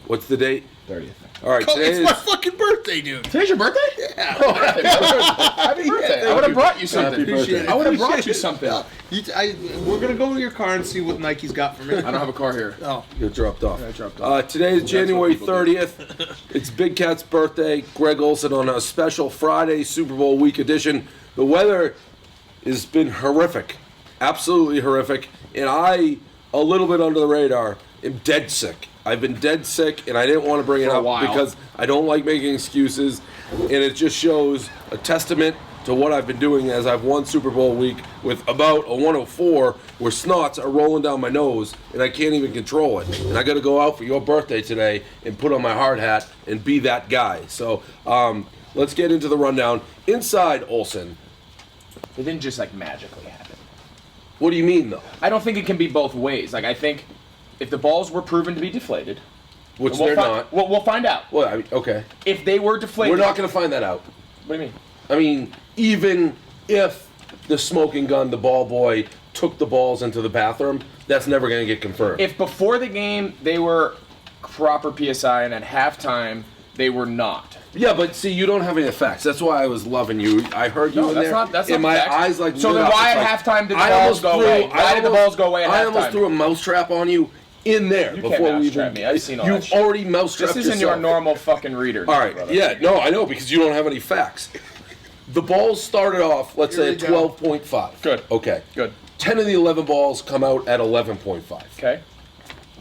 What's the date? 30th. All right, today It's my fucking birthday, dude. Today's your birthday? Yeah. Oh, happy birthday. I would have brought you something. Happy birthday. I would have brought you something. We're going to go to your car and see what Nike's got for me. I don't have a car here. Oh. You're dropped off. I dropped off. Today is January That's what 30th. It's Big Cat's birthday. Greg Olson on a special Friday Super Bowl week edition. The weather has been horrific. Absolutely horrific. And I, a little bit under the radar, am dead sick. I've been dead sick, and I didn't want to bring it For a up while. because I don't like making excuses. And it just shows a testament to what I've been doing as I've won Super Bowl week with about a 104 where snots are rolling down my nose and I can't even control it. And I got to go out for your birthday today and put on my hard hat and be that guy. So let's get into the rundown. Inside Olsen. It didn't just like magically happen. What do you mean, though? I don't think it can be both ways. Like I think if the balls were proven to be deflated, Which we'll they're not. We'll find out. Well, I mean, okay. If they were deflated, We're not going to find that out. What do you mean? I mean, even if the smoking gun, the ball boy, took the balls into the bathroom, that's never going to get confirmed. If before the game they were proper PSI and at halftime they were not. Yeah, but see, you don't have any facts. That's why I was loving you. I heard you No, in that's there. not. That's and not my facts. eyes like. So lit then up. why It's at like, halftime did the I balls almost go threw- away? Why did the balls go away at I almost halftime? threw a mousetrap on you in there You before can't we mousetrap even. me. I've seen all that You've shit. already mousetrapped This isn't your yourself. normal fucking reader. All right. brother. Yeah. No, I know because you don't have any facts. The balls started off, let's Here say, we at go. 12.5. Good. Okay. Good. 10 of the 11 balls come out at 11.5. Okay.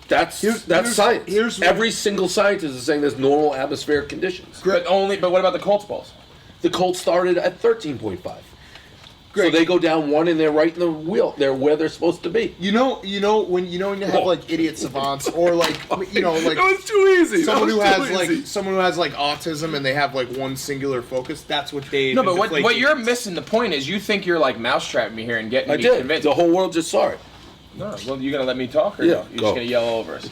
That's Here's- science. here's what- Every single scientist is saying there's normal atmospheric conditions. But what about the Colts balls? The Colts started at 13.5. So Greg. they go down one and they're right in the wheel. They're where they're supposed to be. You know when you have like idiot savants or like like It was too easy. someone That who was has too like easy. someone who has like autism and they have like one singular focus. That's what they. No, but what you're missing the point is you think you're like mousetrapping me here and getting I me did. convinced. The whole world just saw it. No, well, you gonna let me talk or Yeah, no? You're go. just gonna yell over us?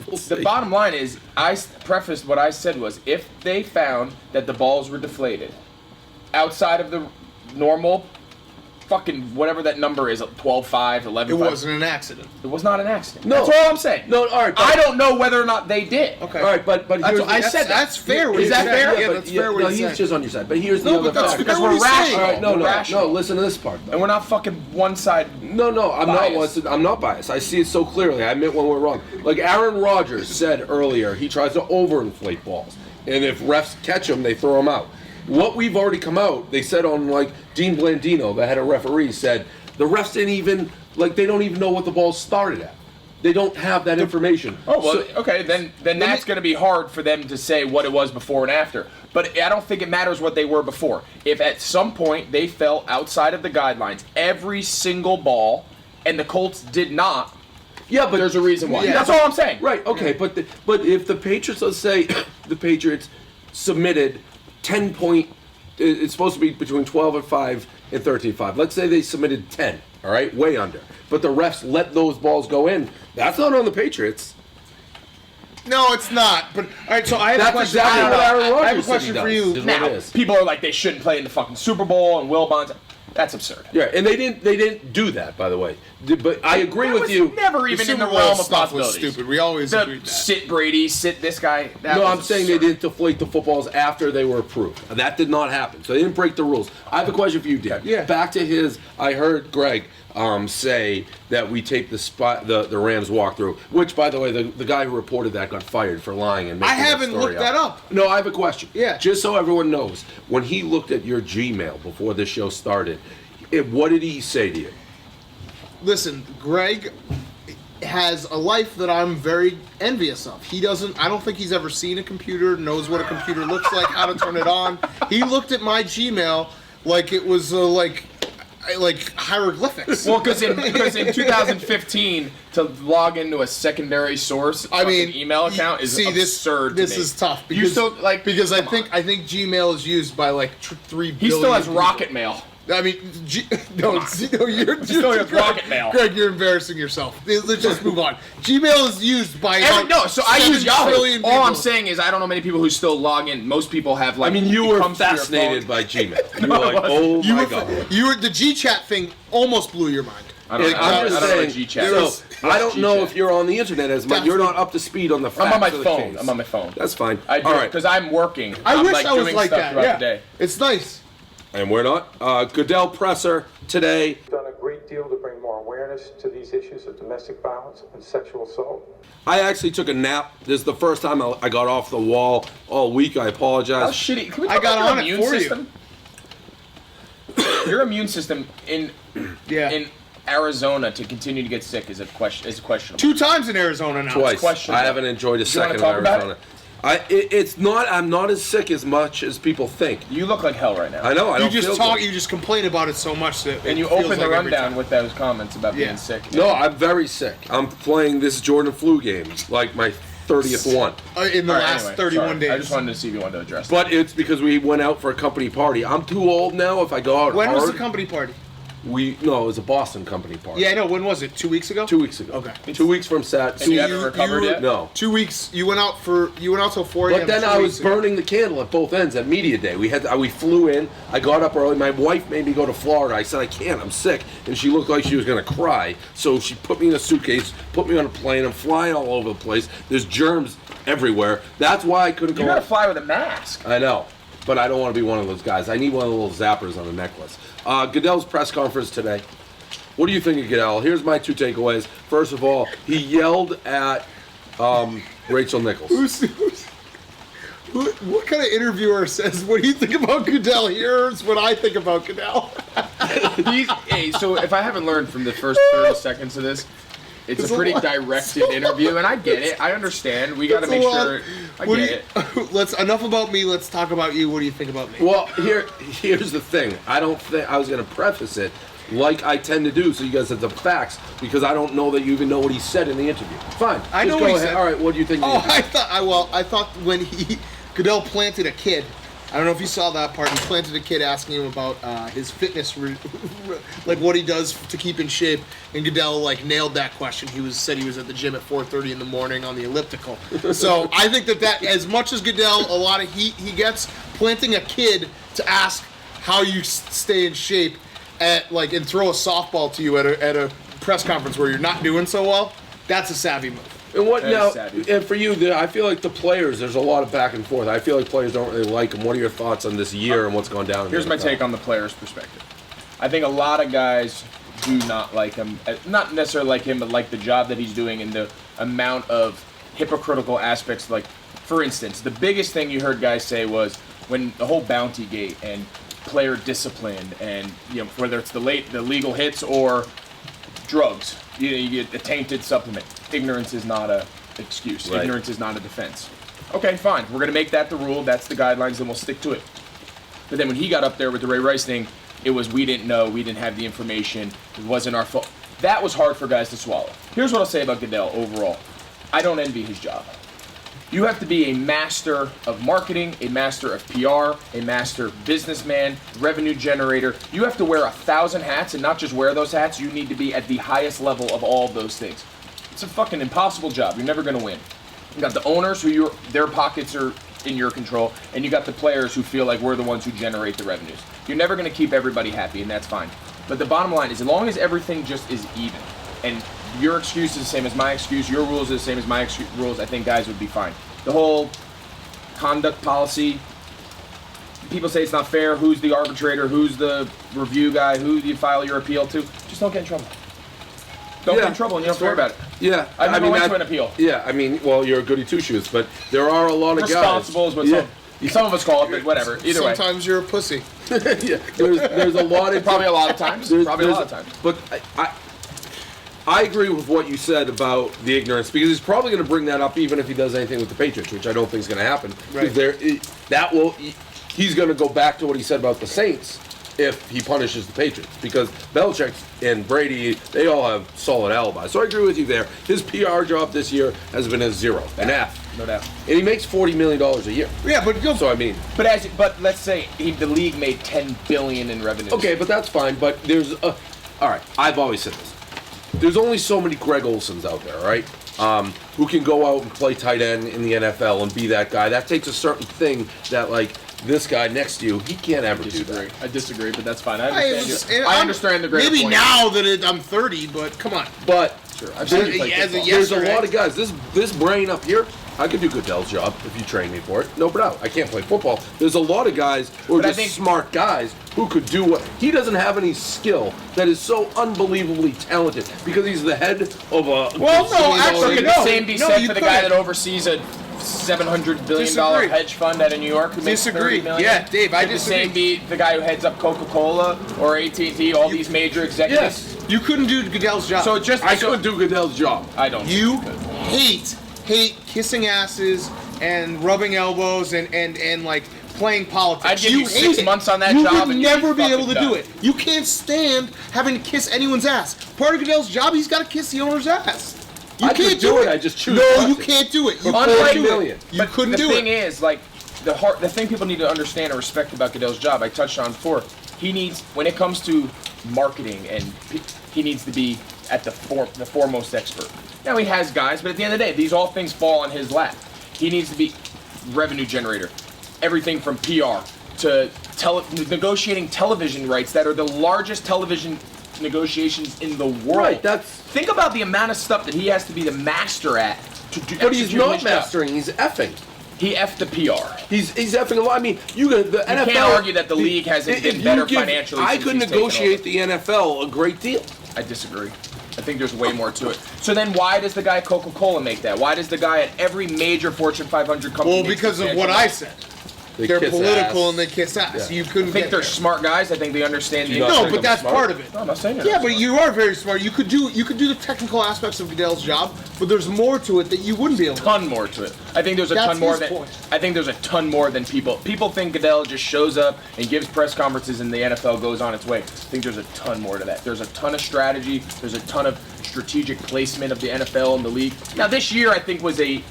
We'll The see. bottom line is, I prefaced what I said was, if they found that the balls were deflated, outside of the normal, fucking whatever that number is, 12.5, 11.5. It wasn't an accident. It was not an accident. No. That's all I'm saying. No, all right. But, I don't know whether or not they did. Okay. All right, but That's here's what I said. That's fair. what Is he that said. fair? Yeah, but- that's fair. What no, he he's said. just on your side. But here's No, the but other that's fact. fair Because what we're he's rational. saying. All right, no, We're no, rational. no. Listen to this part. And we're not fucking one side. No, I'm Biased. not. I'm not biased. I see it so clearly. I admit when we're wrong. Like Aaron Rodgers said earlier, he tries to overinflate balls, and if refs catch him, they throw them out. What we've already come out, they said on like Dean Blandino, the head of referees, said the refs didn't even they don't even know what the ball started at. They don't have that information. Oh well, So- okay. Then that's going to be hard for them to say what it was before and after. But I don't think it matters what they were before. If at some point they fell outside of the guidelines, every single ball, and the Colts did not, yeah, but there's a reason why. Yeah. That's all I'm saying. Right, okay, but if the Patriots, let's say the Patriots submitted 10 point, it's supposed to be between 12.5 and 13.5. Let's say they submitted 10, all right, way under. But the refs let those balls go in. That's not on the Patriots. No, it's not. But all right, so I have a That's question. exactly what Aaron Rodgers I have a said question he for does. you. Is what Now, it is. people are like they shouldn't play in the fucking Super Bowl and Will Bonds. That's absurd. Yeah, and they didn't do that, by the way. But I agree That with was you. Never even in Super the Bowl realm of stuff was possibilities. stupid. We always The agreed that. sit Brady, sit this guy. That No, was I'm saying they absurd. didn't deflate the footballs after they were approved. That did not happen. So they didn't break the rules. I have a question for you, Dan. Yeah. Back to his. I heard Greg say that we taped the Rams walkthrough, which, by the way, the guy who reported that got fired for lying and making I haven't that story looked that up. No, I have a question. Yeah. Just so everyone knows, when he looked at your Gmail before this show started, what did he say to you? Listen, Greg has a life that I'm very envious of. He doesn't. I don't think he's ever seen a computer, knows what a computer looks like, how to turn it on. He looked at my Gmail like it was like hieroglyphics. Well, because in 2015 to log into a secondary source, I mean, email account is absurd. This to me. is tough. You Because, still because I think Gmail is used by like 3 billion. he still has people. Rocket Mail. I mean, you're still has Greg, Rocket Mail. Greg, you're embarrassing yourself. Let's just move on. Gmail is used by So I use 7 Yahoo. trillion All I'm people. saying is I don't know many people who still log in. Most people have like. I mean, you it were comes to your fascinated phone. by Gmail. You were like, oh my god. You were the G chat thing almost blew your mind. I don't know. I'm just I don't know saying. G-chat. So I don't know if you're on the internet as much. You're not up to speed on the facts. I'm on my of the phone. case. I'm on my phone. That's fine. I do, all right, because I'm working. I I'm wish like I was doing like stuff that. throughout Yeah, the day. it's nice. and we're not. Goodell presser today. Done a great deal to bring more awareness to these issues of domestic violence and sexual assault. I actually took a nap. This is the first time I got off the wall all week. I How apologize. shitty. Can we I talk got about on your it immune for you. system? Your immune system in Arizona to continue to get sick is questionable. 2 times in Arizona now. Twice. questionable. I haven't enjoyed a Do you wanna second of talk about Arizona. It's not. I'm not as sick as much as people think. You look like hell right now. I know. I You don't just feel talk. good. You just complain about it so much that. And you it feels open the like every rundown time. with those comments about Yeah. being sick. No, I'm very sick. I'm playing this Jordan flu game, like my 30th one. In the All right, last anyway, 31 sorry. days. I just wanted to see if you wanted to address But it's because we went out for a company party. I'm too old now. If I go out When hard, was the company party? it was a Boston company party. Yeah, I know. When was it? 2 weeks ago. 2 weeks ago. Okay. 2 weeks from Sat. And you haven't recovered yet? No. 2 weeks. You went out till 4 a.m. But then 2 I weeks was ago. burning the candle at both ends at media day. We flew in. I got up early. My wife made me go to Florida. I said I can't. I'm sick, and she looked like she was gonna cry. So she put me in a suitcase, put me on a plane. I'm flying all over the place. There's germs everywhere. That's why I couldn't You go. gotta fly with a mask. I know, but I don't want to be one of those guys. I need one of the little zappers on a necklace. Goodell's press conference today. What do you think of Goodell? Here's my 2 takeaways. First of all, he yelled at Rachel Nichols. What kind of interviewer says, "What do you think about Goodell?" Here's what I think about Goodell. Hey, so if I haven't learned from the first 30 seconds of this, it's It's a a pretty lot. directed interview, and I get it. I understand. We got to make sure. I What get do it. you- Let's enough about me. Let's talk about you. What do you think about me? Well, here's the thing. I don't think I was going to preface it like I tend to do, so you guys have the facts, because I don't know that you even know what he said in the interview. Fine. I Just know go what he ahead. said. All right, what do you think? of the Oh, interview? I thought when Goodell planted a kid. I don't know if you saw that part. He planted a kid asking him about his fitness, like what he does to keep in shape. And Goodell nailed that question. Said he was at the gym at 4:30 in the morning on the elliptical. So I think that as much as Goodell, a lot of heat he gets, planting a kid to ask how you stay in shape and throw a softball to you at a press conference where you're not doing so well. That's a savvy move. And what That is now? sad. And for you, I feel like the players. There's a lot of back and forth. I feel like players don't really like him. What are your thoughts on this year and what's gone down? in Here's the my NFL? take on the player's perspective. I think a lot of guys do not like him. Not necessarily like him, but like the job that he's doing and the amount of hypocritical aspects. Like, for instance, the biggest thing you heard guys say was when the whole bounty gate and player discipline and whether it's the legal hits or drugs, you get a tainted supplement. Ignorance is not a excuse. Right. Ignorance is not a defense. Okay, fine. We're gonna make that the rule. That's the guidelines, and we'll stick to it. But then when he got up there with the Ray Rice thing, it was we didn't know, we didn't have the information, it wasn't our fault. That was hard for guys to swallow. Here's what I'll say about Goodell overall. I don't envy his job. You have to be a master of marketing, a master of PR, a master businessman, revenue generator. You have to wear 1,000 hats, and not just wear those hats, you need to be at the highest level of all of those things. It's a fucking impossible job. You're never gonna win. You got the owners their pockets are in your control, and you got the players who feel like we're the ones who generate the revenues. You're never gonna keep everybody happy, and that's fine. But the bottom line is, as long as everything just is even, and your excuse is the same as my excuse, your rules are the same as my rules, I think guys would be fine. The whole conduct policy, people say it's not fair, who's the arbitrator, who's the review guy, who do you file your appeal to? Just don't get in trouble. Don't get in trouble and you don't have to worry about it. Yeah, I never went to an appeal. Yeah, I mean, well, you're a goody two shoes, but there are a lot of guys. Responsible is what some of us call it, but whatever. Either way. Sometimes you're a pussy. Yeah, there's a lot of Probably a lot of times. Probably a lot of times. But I agree with what you said about the ignorance, because he's probably going to bring that up even if he does anything with the Patriots, which I don't think is going to happen. Right. He's going to go back to what he said about the Saints if he punishes the Patriots, because Belichick and Brady, they all have solid alibis. So I agree with you there. His PR job this year has been a zero, an F. No doubt. And he makes $40 million a year. Yeah, but So I mean, But let's say the league made $10 billion in revenue. okay, but that's fine. But there's all right. I've always said this. there's only so many Greg Olsons out there, right? Who can go out and play tight end in the NFL and be that guy. That takes a certain thing that, like, this guy next to you, he can't ever do that. I disagree, but that's fine. I understand the great Maybe point. now that I'm 30, but come on. But Sure. I've seen you play football. there's a lot of guys. This brain up here, I could do Goodell's job if you train me for it. No doubt. I can't play football. There's a lot of guys who are just smart guys who could do what he doesn't have any skill that is so unbelievably talented because he's the head of a. Well, no, actually, Could no. the same be said you for the couldn't. guy that oversees a $700 billion Disagree. hedge fund out of New York who makes Disagree. $30 million? Yeah, Dave, I Could disagree. the same be the guy who heads up Coca-Cola or AT&T, all these major executives? Yes. You couldn't do Goodell's job. So I couldn't do Goodell's job. I don't. You think you could. hate kissing asses and rubbing elbows and like playing politics. I'd give you 6 hate it. months on that you job would and you'd never be be able to fucking do done. it. You can't stand having to kiss anyone's ass. Part of Goodell's job, he's got to kiss the owner's ass. You I can't could do do it. it, I just choose No, not you to. can't do it. You For couldn't 40 do million. it. You But couldn't the do thing it. is, like, the thing people need to understand and respect about Goodell's job, I touched on before, he needs, when it comes to marketing, and he needs to be at the foremost expert. Now, he has guys, but at the end of the day, these all things fall on his lap. He needs to be revenue generator. Everything from PR to negotiating television rights that are the largest television negotiations in the world. Right, Think about the amount of stuff that he has to be the master at to do. But he's execute not his job. mastering. He's effing. He effed the PR. He's effing a lot. I mean, the NFL. can't argue that the league hasn't been better financially I since could he's taken negotiate over. the NFL a great deal. I disagree. I think there's way more to it. So then why does the guy at Coca-Cola make that? Why does the guy at every major Fortune 500 company Well, make because of substantial what money? I said. They're kiss political ass. and they kiss ass. Yeah. You couldn't I think get they're there. smart guys. I think they understand the No, industry. No, but that's part of it. No, I'm not saying that. Yeah, but you are very smart. You could do the technical aspects of Goodell's job, but there's more to it that you wouldn't be able to. ton more to it. I think there's a That's ton more his than point. I think there's a ton more than people think Goodell just shows up and gives press conferences and the NFL goes on its way. I think there's a ton more to that. There's a ton of strategy, there's a ton of strategic placement of the NFL and the league. Now this year I think was a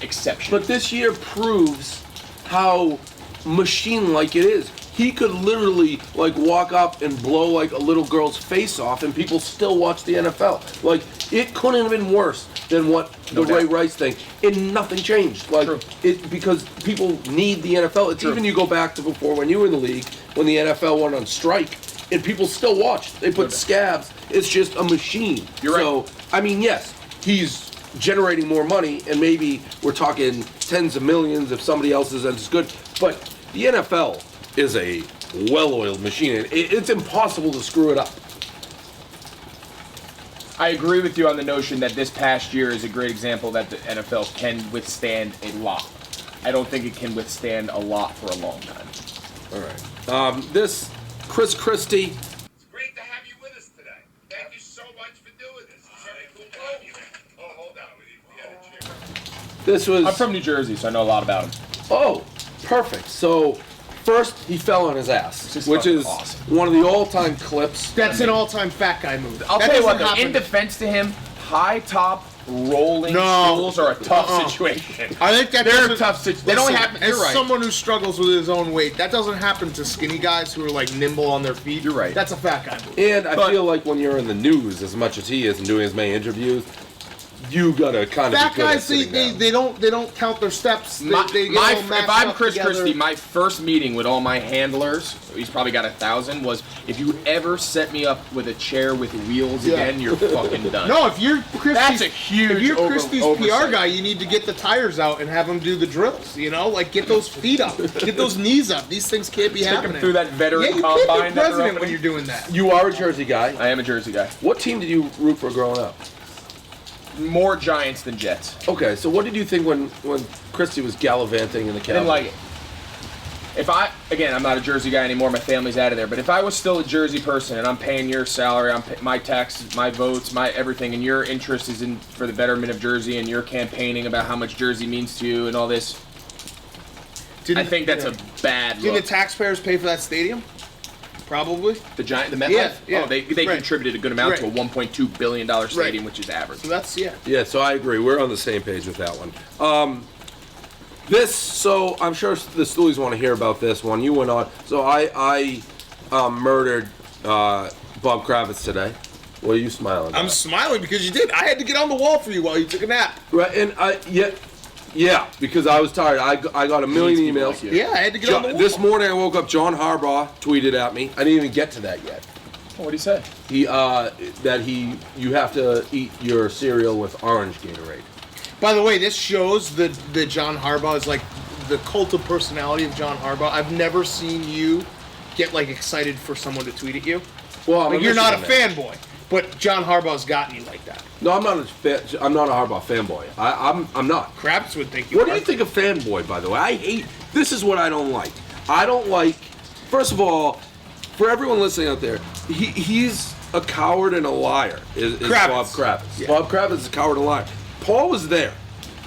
exception. But this year proves how machine-like it is. He could literally like walk up and blow like a little girl's face off, and people still watch the NFL. Like it couldn't have been worse than what the doubt. Ray Rice thing, and nothing changed. Like True. it because people need the NFL. It's True. even you go back to before when you were in the league when the NFL went on strike, and people still watched. They put scabs. It's just a machine. You're so, right. I mean, yes, he's generating more money, and maybe we're talking tens of millions if somebody else's ends is good. But the NFL is a well-oiled machine, and it's impossible to screw it up. I agree with you on the notion that this past year is a great example that the NFL can withstand a lot. I don't think it can withstand a lot for a long time. All right. This Christie. It's great to have you with us today. Thank you so much for doing this. It's very cool to have you. Oh, hold on. We had a chair. This was. I'm from New Jersey, so I know a lot about him. Oh, perfect. So, first he fell on his ass, This is which fucking is awesome. one of the all-time clips. That's an all-time fat guy move. I'll That tell you what, doesn't though, in happen. defense to him, high top rolling No. stools are a tough Uh-uh. situation. I think that They're doesn't- a tough situation. They don't Listen, happen. As You're right. someone who struggles with his own weight, that doesn't happen to skinny guys who are like nimble on their feet. You're right. That's a fat guy move. And I But- feel like when you're in the news as much as he is and doing as many interviews, you gotta kind of Fat be good at guys, sitting down. they don't count their steps. They get all If matched I'm up Chris together. Christie, my first meeting with all my handlers, he's probably got 1,000, was if you ever set me up with a chair with wheels Yeah. again, you're fucking done. No, if you're Christie's, That's a huge If you're Christie's PR oversight. guy, you need to get the tires out and have him do the drills. You know, like get those feet up, get those knees up. These things can't be Take happening. him through that veteran yeah, you combine. can't be that they're president when opening. you're doing that. You are a Jersey guy. I am a Jersey guy. What team did you root for growing up? More Giants than Jets. Okay, so what did you think when Christie was gallivanting in the I Cowboys? didn't like it. I'm not a Jersey guy anymore. My family's out of there. But if I was still a Jersey person and I'm paying your salary, my taxes, my votes, my everything, and your interest is in for the betterment of Jersey, and you're campaigning about how much Jersey means to you and all this, I think that's a bad Didn't look. the taxpayers pay for that stadium? Probably. The MetLife? Yeah. Oh, they Right. contributed a good amount to a Right. $1.2 billion stadium, which is average. So that's Yeah, so I agree. We're on the same page with that one. So I'm sure the Stoolies want to hear about this one. You went on. So I murdered Bob Kravitz today. What are you smiling about? I'm smiling because you did. I had to get on the wall for you while you took a nap. Right, and yeah, because I was tired. I got a million emails. Like you. Yeah, I had to get on the wall. This morning I woke up, John Harbaugh tweeted at me. I didn't even get to that yet. What did he say? You have to eat your cereal with orange Gatorade. By the way, this shows that John Harbaugh is like the cult of personality of John Harbaugh. I've never seen you get like excited for someone to tweet at you. Well, Like, you're not a fanboy, but John Harbaugh's gotten you like that. No, I'm not a Harbaugh fanboy. I'm not. Kravitz would think you What are. do you think of fanboy, by the way? I hate. This is what I don't like. I don't like. First of all, for everyone listening out there, he's a coward and a liar. Is Bob Kravitz? Yeah. Bob Kravitz is a coward and a liar. Paul was there.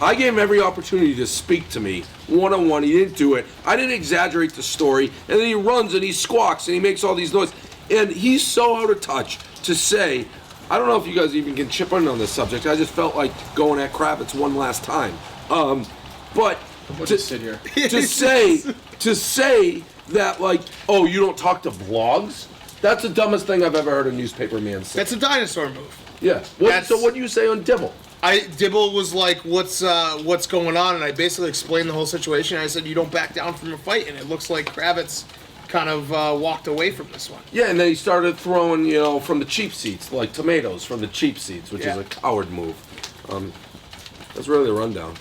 I gave him every opportunity to speak to me one-on-one. He didn't do it. I didn't exaggerate the story. And then he runs and he squawks and he makes all these noises. And he's so out of touch to say, I don't know if you guys even can chip in on this subject. I just felt like going at Kravitz one last time. But to sit here. to say that, like, oh, you don't talk to blogs? That's the dumbest thing I've ever heard a newspaper man say. That's a dinosaur move. Yeah. So what do you say on Dibble? Dibble was like, what's going on? And I basically explained the whole situation. I said, you don't back down from a fight. And it looks like Kravitz kind of walked away from this one. Yeah, and then he started throwing, from the cheap seats, like tomatoes from the cheap seats, which is a coward move. That's really the rundown.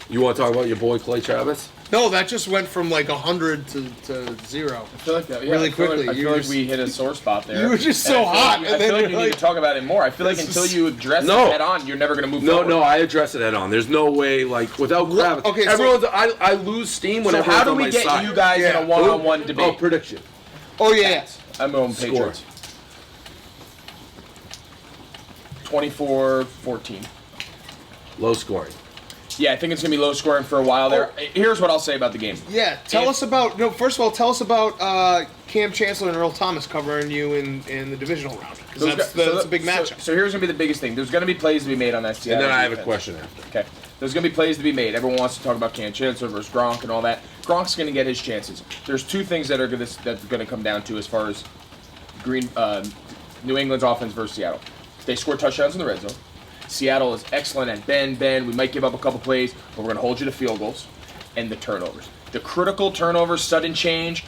You want to talk about your boy Clay Travis? No, that just went from like 100 to 0. I feel like that, really quickly. I feel like we hit a sore spot there. You were just so hot. I feel like you need to talk about it more. I feel like until you address it head on, you're never going to move forward. No, I address it head on. There's no way, like, without Kravitz. Okay, I lose steam when everyone's how do on we my get side. you guys in a one-on-one debate? Oh, prediction. Oh, yeah. I'm going Patriots. 24-14. Low scoring. Yeah, I think it's going to be low scoring for a while there. Here's what I'll say about the game. Yeah, first of all, tell us about Cam Chancellor and Earl Thomas covering you in the divisional round. Because that's a big matchup. So here's going to be the biggest thing. There's going to be plays to be made on that Seattle And then I have a defense. question after. Okay. There's going to be plays to be made. Everyone wants to talk about Cam Chancellor versus Gronk and all that. Gronk's going to get his chances. There's two things that's going to come down to as far as New England's offense versus Seattle. They score touchdowns in the red zone. Seattle is excellent at bend. We might give up a couple plays, but we're going to hold you to field goals and the turnovers. The critical turnovers, sudden change,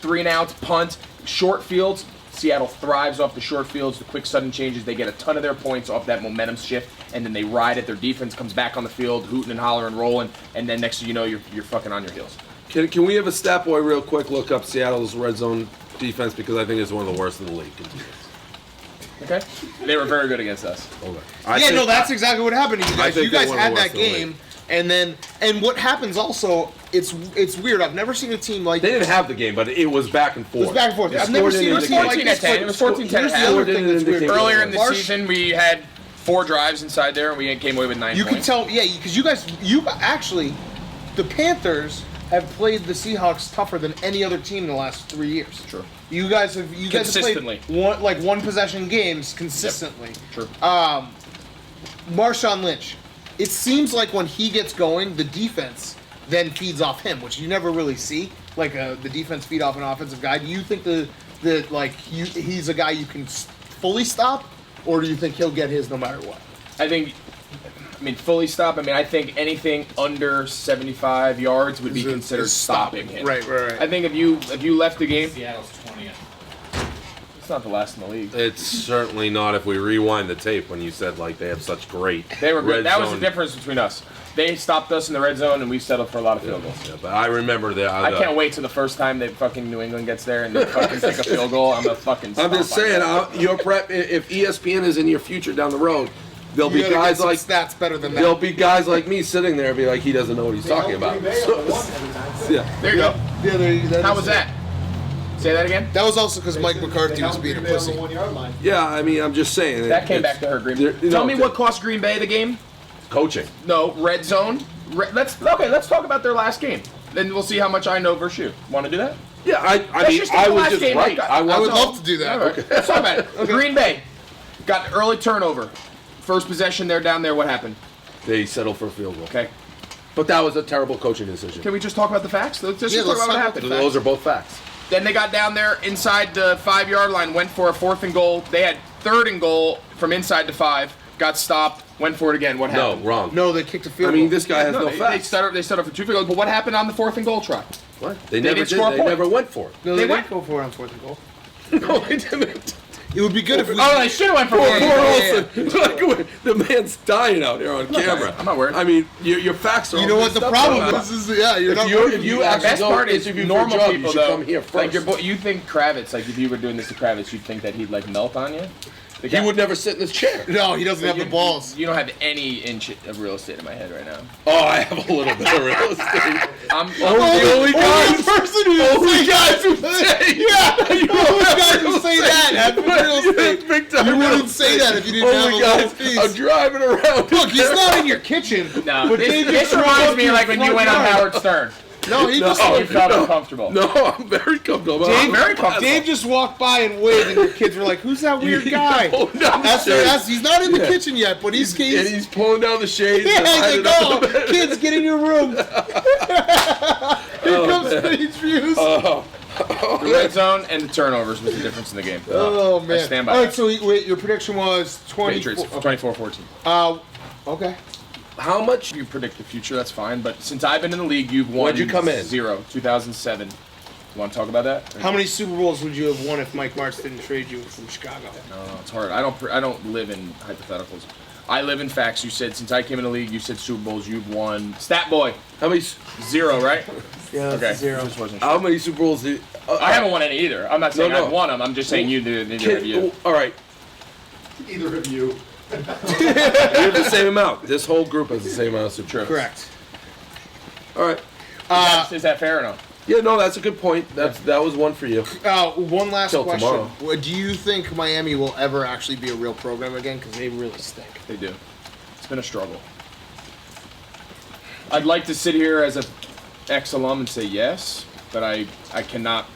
3-and-outs, punt, short fields. Seattle thrives off the short fields, the quick sudden changes. They get a ton of their points off that momentum shift, and then they ride it. Their defense comes back on the field, hooting and hollering, rolling, and then next thing you know, you're fucking on your heels. Can we have a stat boy real quick look up Seattle's red zone defense, because I think it's one of the worst in the league. Okay? They were very good against us. Okay. That's exactly what happened to you guys. think You guys they're one of had the that worst in the game, and what happens also, it's weird. I've never seen a team like They this. didn't have the game, but it was back and forth. It was back and forth. It I've never scored seen a in team like 14 this. at 10. It was 14 10 Here's at the half. other thing that's weird. Earlier in the Marsh- season, we had 4 drives inside there, and we came away with 9 You points. can tell, because you actually, the Panthers have played the Seahawks tougher than any other team in the last 3 years. True. You guys have Consistently. played one possession games consistently. Yep. True. Marshawn Lynch. It seems like when he gets going, the defense then feeds off him, which you never really see. Like the defense feed off an offensive guy. Do you think he's a guy you can fully stop, or do you think he'll get his no matter what? Fully stop. I think anything under 75 yards would be considered stopping him. Right. I think if you left the game, Seattle's 20th. it's not the last in the league. It's certainly not if we rewind the tape when you said like they have such great. They were red good. That was zone. the difference between us. They stopped us in the red zone, and we settled for a lot of field goals. Yeah, but I remember that. I can't wait till the first time that fucking New England gets there and they fucking take a field goal. I'm just saying, your prep. If ESPN is in your future down the road, there'll be guys like stats better than that. There'll be guys like me sitting there and be like, he doesn't know what he's talking about. Yeah. There you go. Yeah, How was that? Say that again. That was also because Mike McCarthy was being a pussy. Yeah, I'm just saying. That came back to hurt Green Bay. Tell me what cost Green Bay the game. Coaching. No, red zone. Let's talk about their last game. Then we'll see how much I know versus you. Want to do that? Yeah, I just take the was last just game, right. like, I would love to do that. All right. Let's talk about it. Green Bay got an early turnover. First possession, they're down there. What happened? They settled for a field goal. Okay. But that was a terrible coaching decision. Can we just talk about the facts? Let's just talk about what happened. Those are both facts. Then they got down there inside the 5-yard line, went for a 4th and goal. They had 3rd and goal from inside the 5, got stopped, went for it again. What happened? No, wrong. No, they kicked a field I mean, goal. this guy has no they facts. set up for 2 field goals. But what happened on the 4th and goal try? What? They never didn't did. score a They point. never went for it. No, they they went- didn't go for it on 4th and goal. No, they didn't. It would be good if we. Oh, they should have went for Poor it. Olsen. Like, the man's dying out here on camera. I'm not worried. I mean, your facts are. You know all what the messed up problem about is? Yeah, you're not. If you actually Best go part is interview for a normal job, people you should though. come here first. Like you think Kravitz, like if you were doing this to Kravitz, you'd think that he'd like melt on you. The He guy- would never sit in this chair. No, he doesn't have the balls. You don't have any inch of real estate in my head right now. Oh, I have a little bit of real estate. I'm the only guys person who who say. Yeah, the only guys who say that have real estate. Big time You real wouldn't say that if you didn't have a Only little guys piece. are driving around. Look, he's not in your kitchen. No, but this, Dave this just drove reminds up me your like when you front went on yard. Howard Stern. No, he just. You felt uncomfortable. No, I'm very comfortable. Dave, very comfortable. Dave just walked by and waved, and your kids were like, "Who's that weird guy?" He's not in the kitchen yet, but he's And he's pulling down the shades. and Yeah, hiding he's like, under the "Oh, bed. kids, get in your room." Here comes Stage Views. The red zone and the turnovers was the difference in the game. Oh man! I stand by All right, that. so wait, your prediction was 20. Patriots 24-14. Okay. How much? You predict the future, that's fine. But since I've been in the league, you've won. When'd you come in? 0, 2007. You want to talk about that? How many Super Bowls would you have won if Mike Martz didn't trade you from Chicago? No, it's hard. I don't live in hypotheticals. I live in facts. You said since I came in the league, you said Super Bowls. You've won. Stat boy, How many? 0, right? Yeah, Okay. zero. Just wasn't sure. How many Super Bowls? I haven't won any either. I'm not saying No. I've won them. I'm just saying you did. Neither have you. All right. Either of you. We have the same amount. This whole group has the same amount of Super Bowls. Correct. All right. Is that fair or no? Yeah, no, that's a good point. That was one for you. One last Till question. tomorrow. Do you think Miami will ever actually be a real program again? Because they really stink. They do. It's been a struggle. I'd like to sit here as a ex-alum and say yes, but I cannot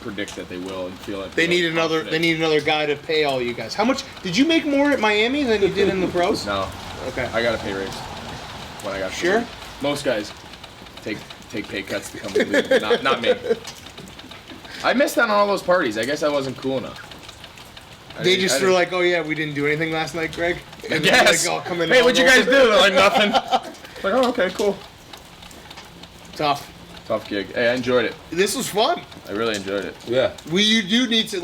predict that they will and feel like They need another guy to pay all you guys. How much did you make more at Miami than you did in the pros? No, Okay. I got a pay raise when I got Sure? promoted. Most guys take pay cuts to come to the league. Not me. I missed out on all those parties. I guess I wasn't cool enough. They just were like, "Oh yeah, we didn't do anything last night, Greg." And then yes. like, "Oh, come in Hey, what'd you guys hungover." do? They're like nothing. Like, oh, okay, cool. Tough. Tough gig. Hey, I enjoyed it. This was fun. I really enjoyed it. Yeah. You do need to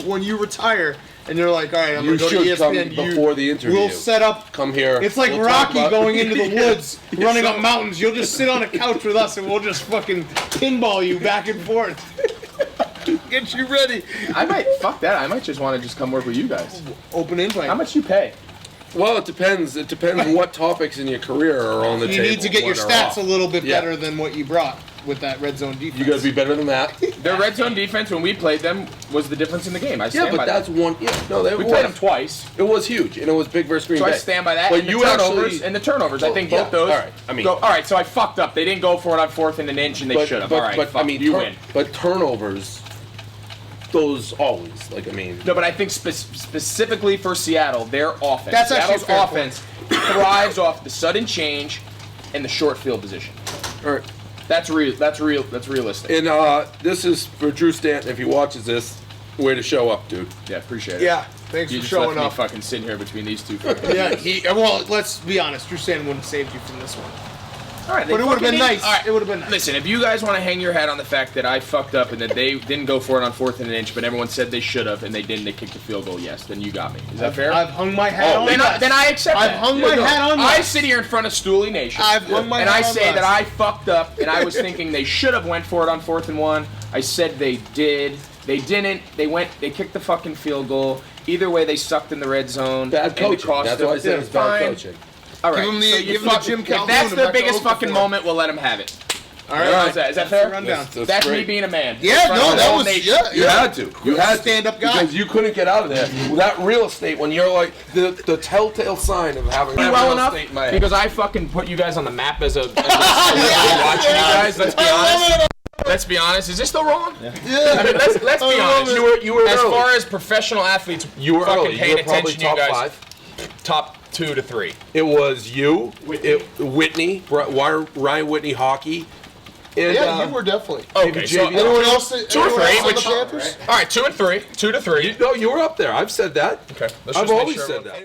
when you retire and you're like, all right, I'm You gonna go to should come ESPN. before the interview. We'll set up. Come here. It's like We'll talk Rocky about- going into the Yeah. woods, running up mountains. You'll just sit on a couch with us, and we'll just fucking pinball you back and forth. Get you ready. Fuck that. I might just want to just come work with you guys. Open invite. How much you pay? Well, it depends. It depends what topics in your career are on the You table. need to get your when they're stats off. a little bit Yeah. better than what you brought with that red zone defense. You got to be better than that. Their red zone defense when we played them was the difference in the game. I Yeah, stand but by that's that. one. Yeah, no, they We was. played them twice, It was huge, and it was big versus Green so Bay. I stand by that. But and you the turnovers actually, and the turnovers. I think yeah, both those. all right, I mean- all right. So I fucked up. They didn't go for it on 4th and an inch, and they should have. All right, but fuck, I mean, you win. But turnovers, those always. Like I mean, No, but I think specifically for Seattle, their offense. That's actually Seattle's a fair offense thrives off the sudden change and the short field position. all right. That's real. That's real. That's realistic. And this is for Drew Stanton. If he watches this, way to show up, dude. Yeah, appreciate it. Yeah, thanks You for just showing left me up. fucking sitting here between these two. Fucking Yeah, well, let's be honest. Drew Stanton wouldn't have saved you from this one. All right, But it would have been nice. All right, It would have been nice. Listen, if you guys want to hang your hat on the fact that I fucked up and that they didn't go for it on 4th and an inch, but everyone said they should have and they didn't, they kicked the field goal, yes, then you got me. Is that fair? I've hung my hat on then, that. then I accept I've that. hung my hat on I that. sit here in front of Stooley Nation. I've hung my and hat I on say that that. I fucked up and I was thinking they should have went for it on 4th and 1. I said they did. They didn't. They kicked the fucking field goal. Either way, they sucked in the red zone. Bad and it coaching. cost That's them. why I said it's bad Fine. coaching. All right. Give 'em the- so you give 'em the fuck- Jim if Calhoun that's and their back to biggest fucking Okafor. moment, we'll let them have it. All right. How's that? Is that That's fair? the rundown. That's me great. being a man. Yeah, In front no, of the that whole was nation. yeah. You had to. You had to. Stand-up guy. Because you couldn't get out of there. That real estate, when you're like the telltale sign of having that well real enough estate in my head. because I fucking put you guys on the map as a watching you guys. Let's be honest. Let's be honest. Is this still rolling? Yeah. I mean, let's be I love honest. it. You were As early. far as professional athletes, You were fucking early. You paying were probably attention to you top guys. 5. Top 2 to 3. It was you, Whitney, Ryan Whitney hockey, And, Yeah, you were definitely. Okay, so JV. Anyone else? 2 or anyone 3. else on Which, the Panthers? all right, 2 and 3. 2 to 3. No, you were up there. I've said that. Okay, let's I've just make always sure said everyone- that.